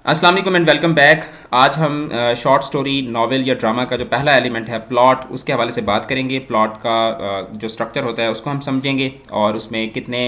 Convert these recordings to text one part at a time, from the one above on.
अस्सलाम वालेकुम and welcome back. आज हम शॉर्ट स्टोरी नॉवेल या ड्रामा का जो पहला एलिमेंट है प्लॉट, उसके हवाले से बात करेंगे। प्लॉट का जो स्ट्रक्चर होता है उसको हम समझेंगे और उसमें कितने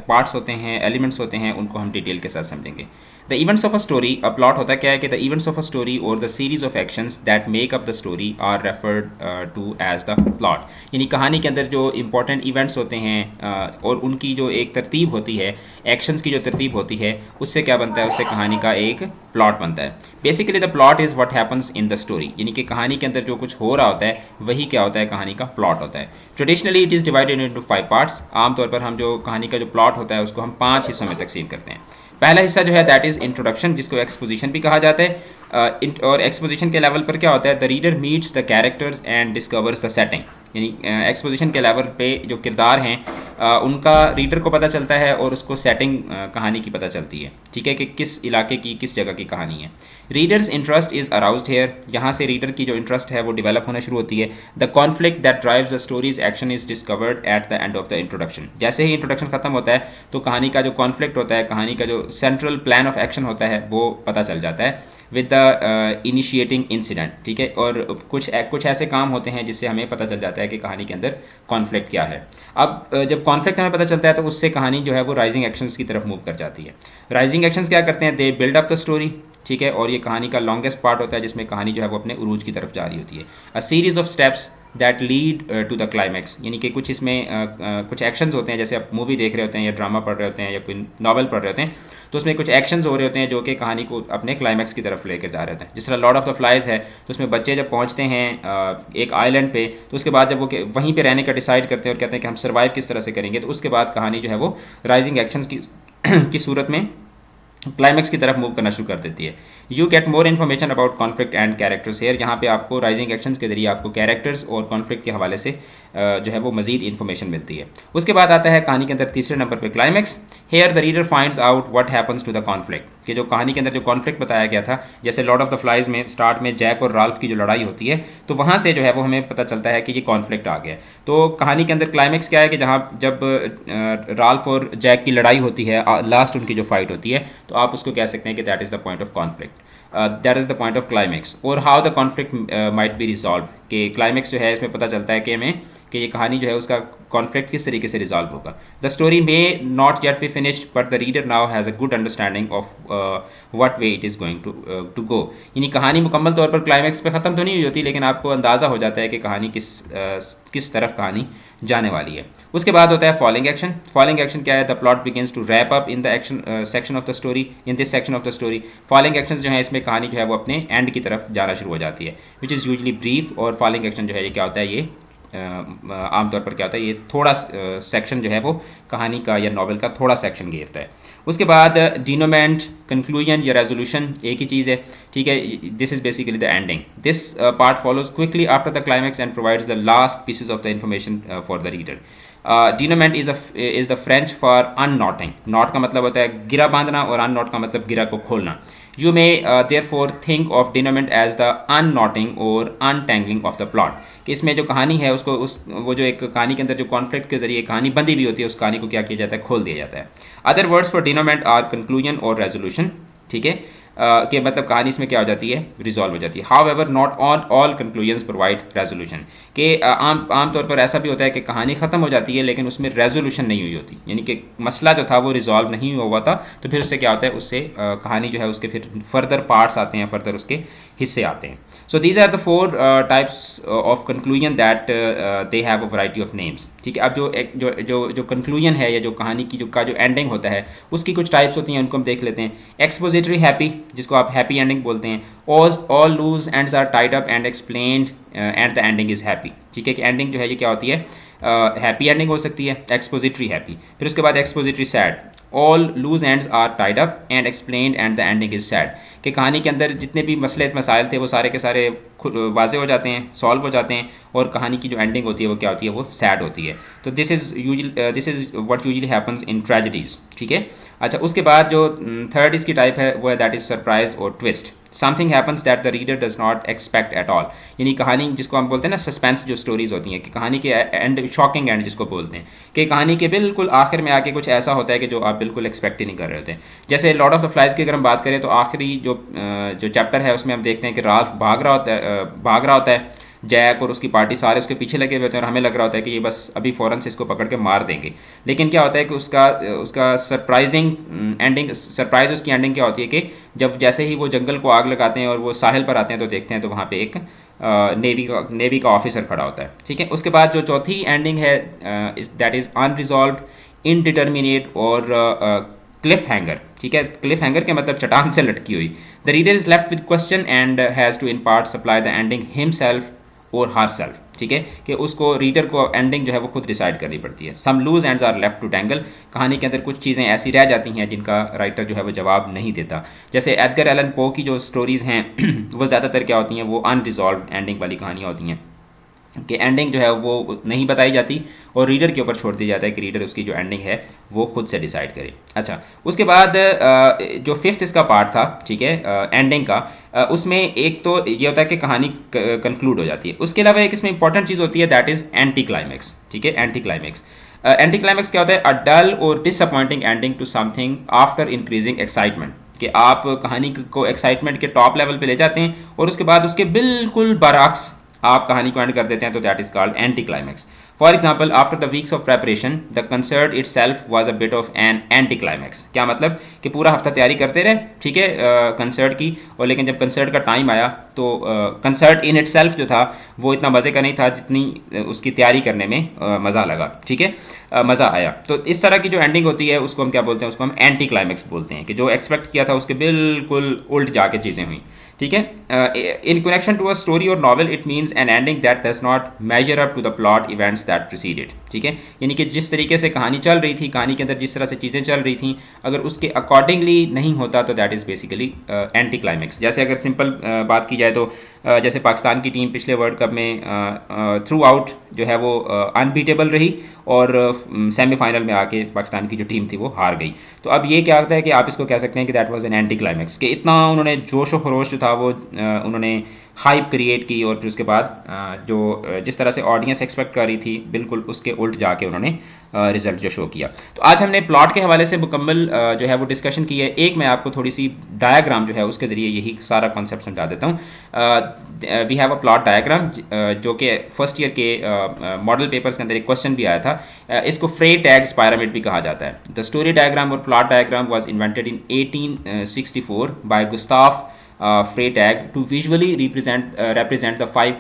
पार्ट्स होते हैं, एलिमेंट्स होते हैं, उनको हम डिटेल के साथ समझेंगे। The events of a story, a plot होता क्या है कि the events of a story और the series of actions that make up the story are referred to as the plot. यानी कहानी के अंदर जो इंपॉर्टेंट इवेंट्स होते हैं और उनकी जो एक तरतीब होती है, एक्शंस की जो तरतीब होती है, उससे क्या बनता है, उससे कहानी का एक प्लॉट बनता है। Basically the plot is what happens in the story, यानी कि कहानी के अंदर जो कुछ हो रहा होता है वही क्या होता है, कहानी का प्लॉट होता है। Traditionally it is divided into 5 parts. आमतौर पर हम जो कहानी का जो प्लॉट होता है उसको हम 5 हिस्सों में तकसीम करते हैं। पहला हिस्सा जो है दैट इज़ इंट्रोडक्शन, जिसको एक्सपोजिशन भी कहा जाता है। और एक्सपोजिशन के लेवल पर क्या होता है, the reader meets the characters and discovers the setting. यानी एक्सपोजिशन के लेवल पे जो किरदार हैं उनका रीडर को पता चलता है और उसको सेटिंग कहानी की पता चलती है, ठीक है, कि किस इलाके की, किस जगह की कहानी है। Readers interest is aroused here, यहाँ से रीडर की जो इंटरेस्ट है वो डेवलप होना शुरू होती है। The conflict that drives the stories action is discovered at the end of the introduction. जैसे ही इंट्रोडक्शन खत्म होता है तो कहानी का जो कॉन्फ्लिक्ट होता है, कहानी का जो सेंट्रल प्लान ऑफ एक्शन होता है वो पता चल जाता है विद द इनिशिएटिंग इंसिडेंट, ठीक है। और कुछ ऐसे काम होते हैं जिससे हमें पता चल जाता है कि कहानी के अंदर कॉन्फ्लिक्ट क्या है। अब जब कॉन्फ्लिक्ट हमें पता चलता है तो उससे कहानी जो है वो राइजिंग एक्शंस की तरफ मूव कर जाती है। राइजिंग एक्शंस क्या करते हैं, they build up the story, ठीक है। और ये कहानी का लॉन्गेस्ट पार्ट होता है जिसमें कहानी जो है वो अपने उरूज की तरफ जा रही होती है। A series of steps that lead to the climax, यानी कि कुछ इसमें कुछ एक्शंस होते हैं, जैसे आप मूवी देख रहे होते हैं या ड्रामा पढ़ रहे होते हैं या कोई नॉवल पढ़ रहे होते हैं, तो उसमें कुछ एक्शंस हो रहे होते हैं जो कि कहानी को अपने क्लाइमैक्स की तरफ लेकर जा रहे होते हैं। जिस तरह लॉर्ड ऑफ द फ्लाइज है, तो उसमें बच्चे जब पहुंचते हैं एक आइलैंड पे, तो उसके बाद जब वो वहीं पे रहने का डिसाइड करते हैं और कहते हैं कि हम सर्वाइव किस तरह से करेंगे, तो उसके बाद कहानी जो है वो राइजिंग एक्शंस की की सूरत में क्लाइमैक्स की तरफ मूव करना शुरू कर देती है। You get more information about conflict and characters here, यहाँ पे आपको राइजिंग एक्शंस के जरिए आपको कैरेक्टर्स और कॉन्फ्लिक्ट के हवाले से जो है वो मजीद इन्फॉर्मेशन मिलती है। उसके बाद आता है कहानी के अंदर तीसरे नंबर पे climax. Here the reader finds out what happens to the conflict, कि जो कहानी के अंदर जो कॉन्फ्लिक्ट बताया गया था, जैसे लॉर्ड ऑफ द फ्लाइज में स्टार्ट में जैक और राल्फ की जो लड़ाई होती है, तो वहाँ से जो है वो हमें पता चलता है कि ये कॉन्फ्लिक्ट आ गया। तो कहानी के अंदर क्लाइमैक्स क्या है कि जहाँ जब राल्फ और जैक की लड़ाई होती है, लास्ट उनकी जो फाइट होती है, तो आप उसको कह सकते हैं कि that is the point of conflict, that is the point of climax. और how the conflict might be resolve, कि क्लाइमैक्स जो है इसमें पता चलता है कि हमें कि ये कहानी जो है उसका कॉन्फ्लिक्ट किस तरीके से रिजॉल्व होगा। The story may not yet be finished but the reader now has a good understanding of what way it is going to go. यानी कहानी मुकम्मल तौर पर क्लाइमैक्स पे ख़त्म तो नहीं हुई होती, लेकिन आपको अंदाज़ा हो जाता है कि कहानी किस तरफ कहानी जाने वाली है। उसके बाद होता है फॉलोइंग एक्शन। फॉलोइंग एक्शन क्या है, the plot begins to wrap up in the action section of the story, in this section of the story. Following action जो है इसमें कहानी जो है वो अपने एंड की तरफ जाना शुरू हो जाती है, विच इज़ यूजली ब्रीफ। और फॉलोइंग एक्शन जो है ये क्या होता है, ये आमतौर पर क्या होता है, ये थोड़ा सेक्शन जो है वो कहानी का या नॉवल का थोड़ा सेक्शन घेरता है। उसके बाद डिनोमेंट, कंक्लूजन या रेजोल्यूशन एक ही चीज़ है, ठीक है। This is basically the ending. This part follows quickly after the climax and provides the last pieces of the information for the reader. Denouement is the French for unknotting. Knot का मतलब होता है गिरा बांधना और अननॉट का मतलब गिरा को खोलना। You may therefore think of denouement as the unknotting or untangling of the plot, कि इसमें जो कहानी है उसको वो जो एक कहानी के अंदर जो कॉन्फ्लिक्ट के जरिए कहानी बंधी हुई होती है, उस कहानी को क्या किया जाता है, खोल दिया जाता है। Other words for denouement are conclusion और रेजोल्यूशन, ठीक है, कि मतलब कहानी इसमें क्या हो जाती है, रिजॉल्व हो जाती है। How ever not on all conclusions provide resolution, कि आमतौर पर ऐसा भी होता है कि कहानी ख़त्म हो जाती है लेकिन उसमें रेजोल्यूशन नहीं हुई होती, यानी कि मसला जो था वो रिजॉल्व नहीं हुआ था, तो फिर उससे क्या होता है, उससे कहानी जो है उसके फिर फर्दर पार्ट्स आते हैं, फर्दर उसके हिस्से आते हैं। So these are the 4 types of conclusion that they have a variety of names, ठीक है। अब जो कंक्लूजन है या जो कहानी की जो एंडिंग होता है उसकी कुछ टाइप्स होती हैं, उनको हम देख लेते हैं। एक्सपोजिटरी हैप्पी, जिसको आप हैप्पी एंडिंग बोलते हैं। All loose ends are tied up and explained and the ending is happy, ठीक है, कि एंडिंग जो है ये क्या होती है, हैप्पी एंडिंग हो सकती है, एक्सपोजिटरी हैप्पी। फिर उसके बाद expository sad, all loose ends are tied up and explained and the ending is sad, कि कहानी के अंदर जितने भी मसले मसाइल थे वो सारे के सारे वाजे हो जाते हैं, सॉल्व हो जाते हैं, और कहानी की जो एंडिंग होती है वो क्या होती है, वो सैड होती है। तो this is what usually happens in tragedies, ठीक है। अच्छा, उसके बाद जो थर्ड इसकी टाइप है वो है दैट इज़ सरप्राइज और twist. Something happens that the reader does not expect at all, यानी कहानी जिसको हम बोलते हैं ना सस्पेंस जो स्टोरीज होती हैं कि कहानी के एंड, शॉकिंग एंड जिसको बोलते हैं कि कहानी के बिल्कुल आखिर में आके कुछ ऐसा होता है कि जो आप बिल्कुल एक्सपेक्ट ही नहीं कर रहे होते। जैसे लॉर्ड ऑफ द फ्लाइज की अगर हम बात करें तो आखिरी जो चैप्टर है उसमें हम देखते हैं कि राल्फ भाग रहा होता है, जैक और उसकी पार्टी सारे उसके पीछे लगे हुए होते हैं और हमें लग रहा होता है कि ये बस अभी फ़ौरन से इसको पकड़ के मार देंगे। लेकिन क्या होता है कि उसका सरप्राइजिंग एंडिंग, सरप्राइज उसकी एंडिंग क्या होती है कि जब जैसे ही वो जंगल को आग लगाते हैं और वो साहिल पर आते हैं तो देखते हैं तो वहाँ पे एक नेवी का ऑफिसर खड़ा होता है। ठीक है, उसके बाद जो चौथी एंडिंग है दैट इज़ अनरिजॉल्व, इनडिटर्मिनेट और क्लिफ हैंगर। ठीक है, क्लिफ हैंगर के मतलब चट्टान से लटकी हुई। The reader is left with question and has to in part supply the ending himself और हर सेल्फ। ठीक है, कि उसको रीडर को एंडिंग जो है वो खुद डिसाइड करनी पड़ती है। Some loose ends are left to tangle, कहानी के अंदर कुछ चीज़ें ऐसी रह जाती हैं जिनका राइटर जो है वो जवाब नहीं देता। जैसे एडगर एलन पो की जो स्टोरीज़ हैं वो ज़्यादातर क्या होती हैं, वो अनरिजॉल्व एंडिंग वाली कहानियाँ होती हैं कि एंडिंग जो है वो नहीं बताई जाती और रीडर के ऊपर छोड़ दिया जाता है कि रीडर उसकी जो एंडिंग है वो खुद से डिसाइड करे। अच्छा, उसके बाद जो फिफ्थ इसका पार्ट था, ठीक है, एंडिंग का, उसमें एक तो ये होता है कि कहानी कंक्लूड हो जाती है। उसके अलावा एक इसमें इंपॉर्टेंट चीज़ होती है दैट इज़ एंटी क्लाइमैक्स। ठीक है, एंटी क्लाइमैक्स, एंटी क्लाइमैक्स क्या होता है, अ डल और disappointing ending to something after increasing excitement, कि आप कहानी को एक्साइटमेंट के टॉप लेवल पे ले जाते हैं और उसके बाद उसके बिल्कुल बरअक्स आप कहानी को एंड कर देते हैं, तो that is called anti climax. For example, after the weeks of preparation the concert it self was a bit of an anti climax. क्या मतलब कि पूरा हफ्ता तैयारी करते रहे, ठीक है, कंसर्ट की, और लेकिन जब कंसर्ट का टाइम आया तो कंसर्ट इन इट सेल्फ जो था वो इतना मज़े का नहीं था जितनी उसकी तैयारी करने में मज़ा लगा। ठीक है, मज़ा आया। तो इस तरह की जो एंडिंग होती है उसको हम क्या बोलते हैं, उसको हम एंटी क्लाइमैक्स बोलते हैं, कि जो एक्सपेक्ट किया था उसके बिल्कुल उल्ट जाके चीज़ें हुई। ठीक है, in connection to a story और novel it means an ending that does not measure up to the plot events that preceded. ठीक है, यानी कि जिस तरीके से कहानी चल रही थी, कहानी के अंदर जिस तरह से चीज़ें चल रही थी, अगर उसके अकॉर्डिंगली नहीं होता तो that is basically anti climax. जैसे अगर सिंपल बात की जाए तो जैसे पाकिस्तान की टीम पिछले वर्ल्ड कप में थ्रू आउट जो है वो अनबीटेबल रही और सेमीफाइनल में आके पाकिस्तान की जो टीम थी वो हार गई। तो अब ये क्या होता है कि आप इसको कह सकते हैं कि that was an anti climax, कि इतना उन्होंने जोश व खरोश जो था वो उन्होंने हाइप क्रिएट की और फिर उसके बाद जो जिस तरह से ऑडियंस एक्सपेक्ट कर रही थी बिल्कुल उसके उल्ट जाके उन्होंने रिजल्ट जो शो किया। तो आज हमने प्लॉट के हवाले से मुकम्मल जो है वो डिस्कशन की है। एक मैं आपको थोड़ी सी डायग्राम जो है उसके ज़रिए यही सारा कॉन्सेप्ट समझा देता हूँ। We have a plot diagram जो कि फर्स्ट ईयर के मॉडल पेपर्स के अंदर एक क्वेश्चन भी आया था। इसको फ्रे टैग्स पायरामिड भी कहा जाता है। द स्टोरी डायग्राम और plot diagram was invented in 1864 by Gustav Freytag to visually represent the five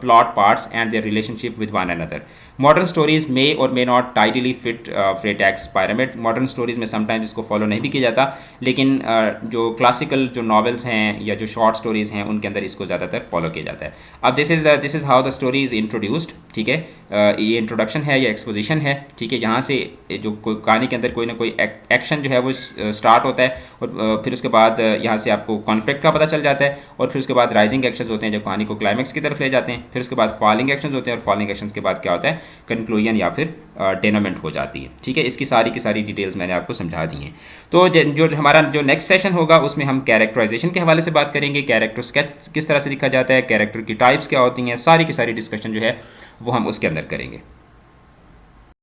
plot parts and their relationship with one another. Modern stories may or may not tidily fit Freytag's pyramid. Modern stories में sometimes इसको follow नहीं भी किया जाता, लेकिन जो classical जो novels हैं या जो शॉर्ट स्टोरीज़ हैं उनके अंदर इसको ज़्यादातर फॉलो किया जाता है। अब this is how the story is introduced. ठीक है, ये इंट्रोडक्शन है या एक्सपोजिशन है। ठीक है, यहाँ से जो कोई कहानी के अंदर कोई ना कोई एक्शन जो है वो स्टार्ट होता है और फिर उसके बाद यहाँ से आपको कॉन्फ्लिक्ट का पता चल जाता है और फिर उसके बाद राइजिंग एक्शंस होते हैं जो कहानी को क्लाइमैक्स की तरफ ले जाते हैं। फिर उसके बाद फॉलिंग एक्शंस होते हैं और फॉलिंग एक्शंस के बाद क्या होता है, कंक्लूजन या फिर डेनोमेंट हो जाती है। ठीक है, इसकी सारी की सारी डिटेल्स मैंने आपको समझा दी हैं। तो जो हमारा जो नेक्स्ट सेशन होगा उसमें हम कैरेक्टराइजेशन के हवाले से बात करेंगे, कैरेक्टर स्केच किस तरह से लिखा जाता है, कैरेक्टर की टाइप्स क्या होती हैं, सारी की सारी डिस्कशन जो है वो हम उसके अंदर करेंगे।